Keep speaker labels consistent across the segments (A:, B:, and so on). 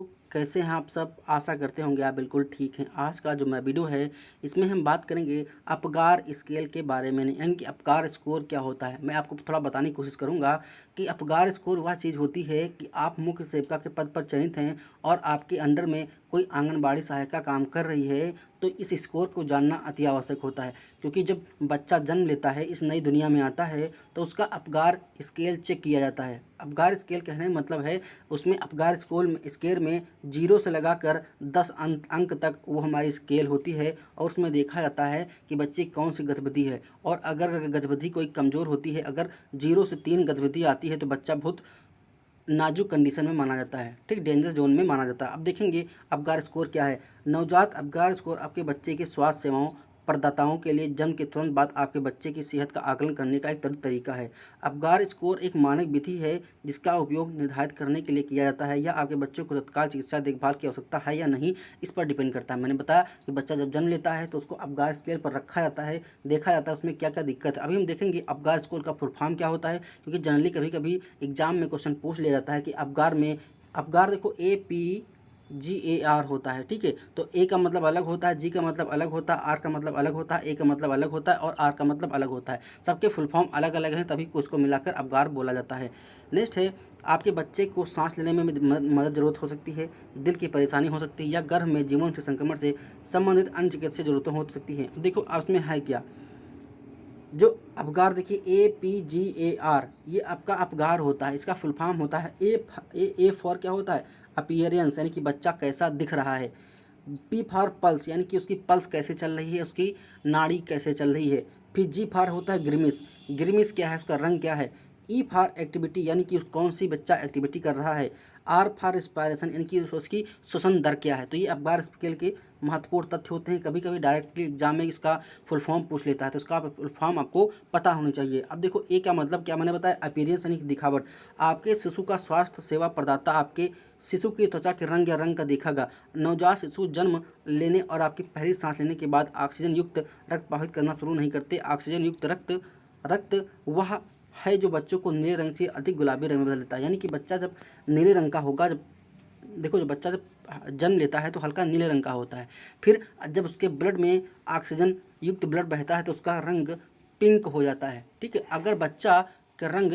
A: कैसे हैं आप सब? आशा करते होंगे आप बिल्कुल ठीक हैं। आज का जो मैं वीडियो है इसमें हम बात करेंगे अपगार स्केल के बारे में, यानी कि अपगार स्कोर क्या होता है। मैं आपको थोड़ा बताने की कोशिश करूंगा कि अपगार स्कोर वह चीज़ होती है कि आप मुख्य सेविका के पद पर चयनित हैं और आपके अंडर में कोई आंगनबाड़ी सहायिका काम कर रही है, तो इस स्कोर को जानना अति आवश्यक होता है। क्योंकि जब बच्चा जन्म लेता है, इस नई दुनिया में आता है, तो उसका अपगार स्केल चेक किया जाता है। अपगार स्केल कहने का मतलब है उसमें अपगार स्केल में 0 से लगाकर 10 अंक तक वो हमारी स्केल होती है और उसमें देखा जाता है कि बच्चे की कौन सी गतिविधि है। और अगर गतिविधि कोई कमज़ोर होती है, अगर 0 से 3 गतिविधि आती है, तो बच्चा बहुत नाजुक कंडीशन में माना जाता है, ठीक, डेंजर जोन में माना जाता है। अब देखेंगे अपगार स्कोर क्या है। नवजात अपगार स्कोर आपके बच्चे के स्वास्थ्य सेवाओं प्रदाताओं के लिए जन्म के तुरंत बाद आपके बच्चे की सेहत का आकलन करने का एक तरीका है। अपगार स्कोर एक मानक विधि है जिसका उपयोग निर्धारित करने के लिए किया जाता है। यह आपके बच्चों को तत्काल चिकित्सा देखभाल की आवश्यकता है या नहीं, इस पर डिपेंड करता है। मैंने बताया कि बच्चा जब जन्म लेता है तो उसको अपगार स्केल पर रखा जाता है, देखा जाता है उसमें क्या क्या दिक्कत है। अभी हम देखेंगे अपगार स्कोर का फुल फॉर्म क्या होता है, क्योंकि जनरली कभी कभी एग्जाम में क्वेश्चन पूछ लिया जाता है कि अपगार देखो APGAR होता है, ठीक है। तो ए का मतलब अलग होता है, जी का मतलब अलग होता है, आर का मतलब अलग होता है, ए का मतलब अलग होता है और आर का मतलब अलग होता है। सबके फुल फॉर्म अलग अलग हैं, तभी उसको मिलाकर अपगार बोला जाता है। नेक्स्ट है, आपके बच्चे को सांस लेने में मदद जरूरत हो सकती है, दिल की परेशानी हो सकती है या गर्भ में जीवन से संक्रमण से संबंधित अन्य चिकित्सीय जरूरतें हो सकती हैं। देखो अब इसमें है क्या, जो अपगार देखिए APGAR, ये आपका अपगार होता है। इसका फुल फॉर्म होता है ए फॉर क्या होता है, अपीयरेंस, यानी कि बच्चा कैसा दिख रहा है। P फॉर पल्स, यानी कि उसकी पल्स कैसे चल रही है, उसकी नाड़ी कैसे चल रही है। फिर G फॉर होता है ग्रिमिस, ग्रिमिस क्या है, उसका रंग क्या है। E फॉर एक्टिविटी, यानी कि कौन सी बच्चा एक्टिविटी कर रहा है। R फॉर रिस्पायरेशन, यानी कि उसकी श्वसन दर क्या है। तो ये अपगार स्केल के महत्वपूर्ण तथ्य होते हैं। कभी कभी डायरेक्टली एग्जाम में इसका फुल फॉर्म पूछ लेता है, तो इसका फुल फॉर्म आपको पता होनी चाहिए। अब देखो ए का मतलब क्या, मैंने बताया अपीयरेंस यानी कि दिखावट। आपके शिशु का स्वास्थ्य सेवा प्रदाता आपके शिशु की त्वचा के रंग या रंग का देखेगा। नवजात शिशु जन्म लेने और आपकी पहली सांस लेने के बाद ऑक्सीजन युक्त रक्त प्रवाहित करना शुरू नहीं करते। ऑक्सीजन युक्त रक्त वह है जो बच्चों को नीले रंग से अधिक गुलाबी रंग में बदल देता है। यानी कि बच्चा जब नीले रंग का होगा, जब देखो जब बच्चा जब जन्म लेता है तो हल्का नीले रंग का होता है। फिर जब उसके ब्लड में ऑक्सीजन युक्त ब्लड बहता है तो उसका रंग पिंक हो जाता है, ठीक है। अगर बच्चा का रंग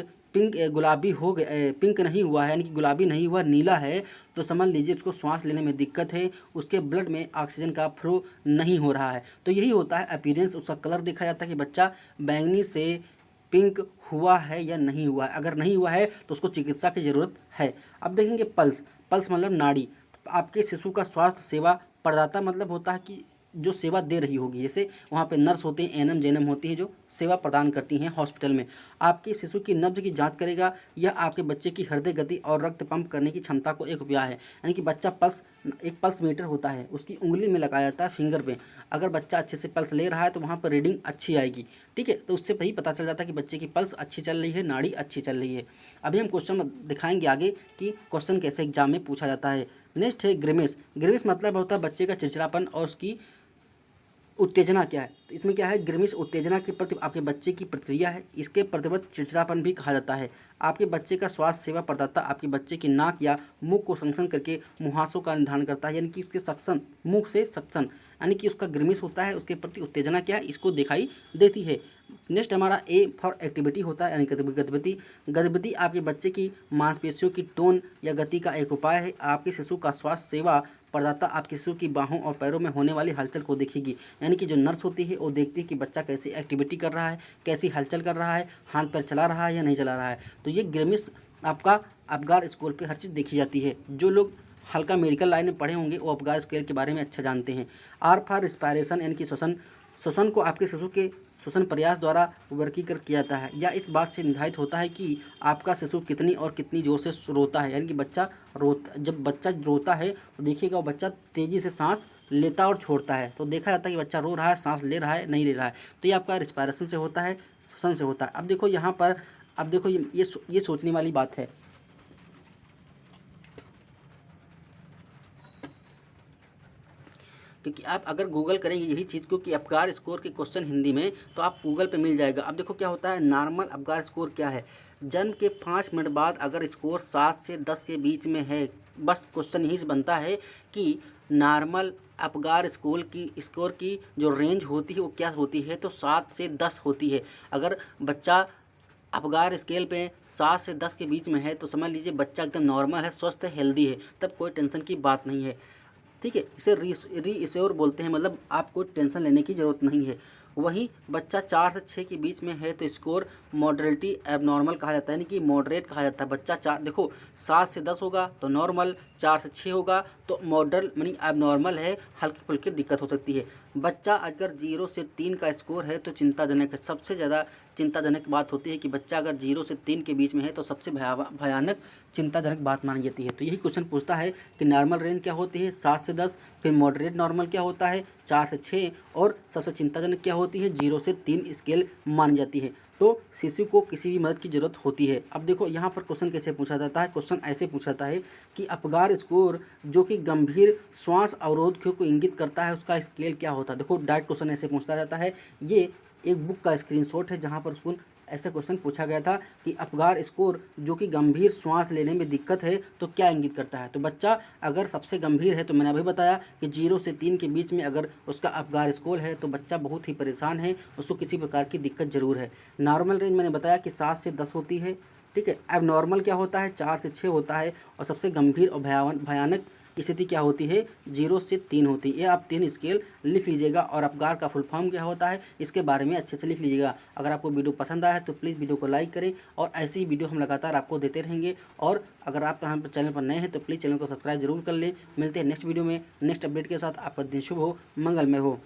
A: गुलाबी हो गया, पिंक नहीं हुआ है, यानी कि गुलाबी नहीं हुआ, नीला है, तो समझ लीजिए उसको सांस लेने में दिक्कत है, उसके ब्लड में ऑक्सीजन का फ्लो नहीं हो रहा है। तो यही होता है अपीयरेंस, उसका कलर देखा जाता है कि बच्चा बैंगनी से पिंक हुआ है या नहीं हुआ है। अगर नहीं हुआ है तो उसको चिकित्सा की ज़रूरत है। अब देखेंगे पल्स, पल्स मतलब नाड़ी। तो आपके शिशु का स्वास्थ्य सेवा प्रदाता मतलब होता है कि जो सेवा दे रही होगी, जैसे वहाँ पे नर्स होती हैं, एएनएम जेएनएम होती हैं जो सेवा प्रदान करती हैं हॉस्पिटल में। आपके शिशु की नब्ज की जांच करेगा। यह आपके बच्चे की हृदय गति और रक्त पंप करने की क्षमता को एक उपाय है। यानी कि बच्चा एक पल्स मीटर होता है, उसकी उंगली में लगाया जाता है, फिंगर पे। अगर बच्चा अच्छे से पल्स ले रहा है तो वहाँ पर रीडिंग अच्छी आएगी, ठीक है। तो उससे वही पता चल जाता है कि बच्चे की पल्स अच्छी चल रही है, नाड़ी अच्छी चल रही है। अभी हम क्वेश्चन दिखाएंगे आगे कि क्वेश्चन कैसे एग्जाम में पूछा जाता है। नेक्स्ट है ग्रिमेस। ग्रिमेस मतलब होता है बच्चे का चिड़चिड़ापन और उसकी उत्तेजना क्या है। तो इसमें क्या है, ग्रिमिस उत्तेजना के प्रति आपके बच्चे की प्रतिक्रिया है। इसके प्रतिवत चिड़चिड़ापन भी कहा जाता है। आपके बच्चे का स्वास्थ्य सेवा प्रदाता आपके बच्चे की नाक या मुख को संक्शन करके मुहासों का निर्धारण करता है, यानी कि उसके सक्शन, मुख से सक्शन, यानी कि उसका ग्रिमिस होता है, उसके प्रति उत्तेजना क्या है, इसको दिखाई देती है। नेक्स्ट हमारा ए फॉर एक्टिविटी होता है, यानी गतिविधि। गतिविधि आपके बच्चे की मांसपेशियों की टोन या गति का एक उपाय है। आपके शिशु का स्वास्थ्य सेवा प्रदाता आपके शिशु की बाहों और पैरों में होने वाली हलचल को देखेगी। यानी कि जो नर्स होती है वो देखती है कि बच्चा कैसी एक्टिविटी कर रहा है, कैसी हलचल कर रहा है, हाथ पैर चला रहा है या नहीं चला रहा है। तो ये ग्रेमिस आपका अपगार स्कोर पे हर चीज़ देखी जाती है। जो लोग हल्का मेडिकल लाइन में पढ़े होंगे वो अपगार स्केल के बारे में अच्छा जानते हैं। आर फॉर रिस्पायरेशन, यानी कि श्वसन, श्वसन को आपके शिशु के श्वसन प्रयास द्वारा वर्गीकृत किया जाता है या इस बात से निर्धारित होता है कि आपका शिशु कितनी और कितनी जोर से रोता है। यानी कि जब बच्चा रोता है तो देखिएगा वो बच्चा तेज़ी से सांस लेता और छोड़ता है। तो देखा जाता है कि बच्चा रो रहा है, सांस ले रहा है, नहीं ले रहा है। तो ये आपका रिस्पायरेशन से होता है, श्वसन से होता है। अब देखो यहाँ पर, अब देखो ये सोचने वाली बात है। क्योंकि आप अगर गूगल करेंगे यही चीज़ को कि अपगार स्कोर के क्वेश्चन हिंदी में, तो आप गूगल पे मिल जाएगा। अब देखो क्या होता है, नॉर्मल अपगार स्कोर क्या है। जन्म के 5 मिनट बाद अगर स्कोर 7 से 10 के बीच में है, बस क्वेश्चन यही से बनता है कि नॉर्मल अपगार स्कोर की जो रेंज होती है वो क्या होती है, तो 7 से 10 होती है। अगर बच्चा अपगार स्केल पे 7 से 10 के बीच में है तो समझ लीजिए बच्चा एकदम नॉर्मल है, स्वस्थ है, हेल्दी है, तब कोई टेंशन की बात नहीं है। ठीक है, इसे रीअश्योर बोलते हैं, मतलब आपको टेंशन लेने की ज़रूरत नहीं है। वहीं बच्चा 4 से 6 के बीच में है तो स्कोर मॉडरेटिव एबनॉर्मल कहा जाता है, यानी कि मॉडरेट कहा जाता है। बच्चा 4 देखो 7 से 10 होगा तो नॉर्मल, 4 से 6 होगा तो मॉडल यानी एबनॉर्मल है, हल्की फुल्की दिक्कत हो सकती है। बच्चा अगर 0 से 3 का स्कोर है तो चिंताजनक है। सबसे ज़्यादा चिंताजनक बात होती है कि बच्चा अगर 0 से 3 के बीच में है तो सबसे भयानक चिंताजनक बात मानी जाती है। तो यही क्वेश्चन पूछता है कि नॉर्मल रेंज क्या होती है, 7 से 10, फिर मॉडरेट नॉर्मल क्या होता है, 4 से 6, और सबसे चिंताजनक क्या होती है, 0 से 3 स्केल मानी जाती है। तो शिशु को किसी भी मदद की ज़रूरत होती है। अब देखो यहाँ पर क्वेश्चन कैसे पूछा जाता है, क्वेश्चन ऐसे पूछा जाता है कि अपगार स्कोर जो कि गंभीर श्वास अवरोध को इंगित करता है उसका स्केल क्या होता है। देखो डायरेक्ट क्वेश्चन ऐसे पूछा जाता है, ये एक बुक का स्क्रीनशॉट है जहाँ पर उसको ऐसा क्वेश्चन पूछा गया था कि अपगार स्कोर जो कि गंभीर श्वास लेने में दिक्कत है तो क्या इंगित करता है। तो बच्चा अगर सबसे गंभीर है तो मैंने अभी बताया कि 0 से 3 के बीच में अगर उसका अपगार स्कोर है तो बच्चा बहुत ही परेशान है, उसको किसी प्रकार की दिक्कत जरूर है। नॉर्मल रेंज मैंने बताया कि 7 से 10 होती है। ठीक है, अब नॉर्मल क्या होता है, 4 से 6 होता है, और सबसे गंभीर और भयानक स्थिति क्या होती है, 0 से 3 होती है। ये आप 3 स्केल लिख लीजिएगा। और अपगार का फुल फॉर्म क्या होता है इसके बारे में अच्छे से लिख लीजिएगा। अगर आपको वीडियो पसंद आया है तो प्लीज़ वीडियो को लाइक करें, और ऐसी ही वीडियो हम लगातार आपको देते रहेंगे। और अगर आप यहाँ पर चैनल पर नए हैं तो प्लीज़ चैनल को सब्सक्राइब जरूर कर लें। मिलते हैं नेक्स्ट वीडियो में नेक्स्ट अपडेट के साथ। आपका दिन शुभ हो, मंगलमय हो।